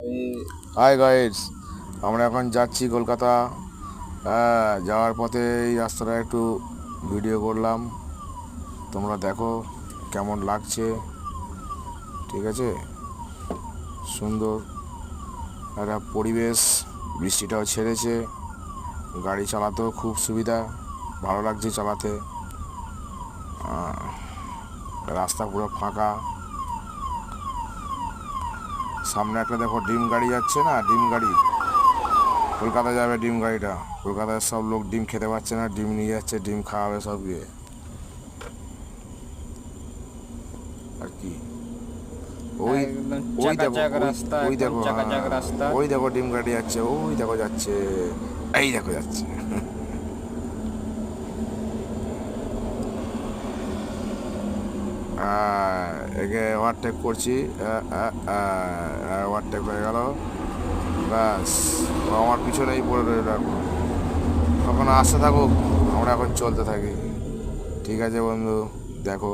Hi guys, আমরা এখন যাচ্ছি কলকাতা। যাওয়ার পথে এই রাস্তাটা একটু ভিডিও করলাম, তোমরা দেখো কেমন লাগছে। ঠিক আছে, সুন্দর একটা পরিবেশ, বৃষ্টিটাও ছেড়েছে, গাড়ি চালাতেও খুব সুবিধা, ভালো লাগছে চালাতে। রাস্তা পুরো ফাঁকা, সামনে একটা দেখো ডিম গাড়ি যাচ্ছে না, ডিম গাড়ি কলকাতা যাবে। ডিম গাড়িটা কলকাতার সব লোক ডিম খেতে পাচ্ছে না, ডিম নিয়ে যাচ্ছে, ডিম খাওয়াবে সবকে আর কি। ওই একদম ওই দেখো, চাকাচাক ওই রাস্তা, ওই একদম দেখো, চাকাচাক রাস্তা। ওই দেখো ডিম গাড়ি যাচ্ছে, ওই দেখো যাচ্ছে, এই দেখো যাচ্ছে। একে ওভারটেক করছি, ওভারটেক হয়ে গেল, ব্যাস। ও আমার পিছনেই পড়ে রইল, এখন আসতে থাকুক, আমরা এখন চলতে থাকি। ঠিক আছে বন্ধু, দেখো।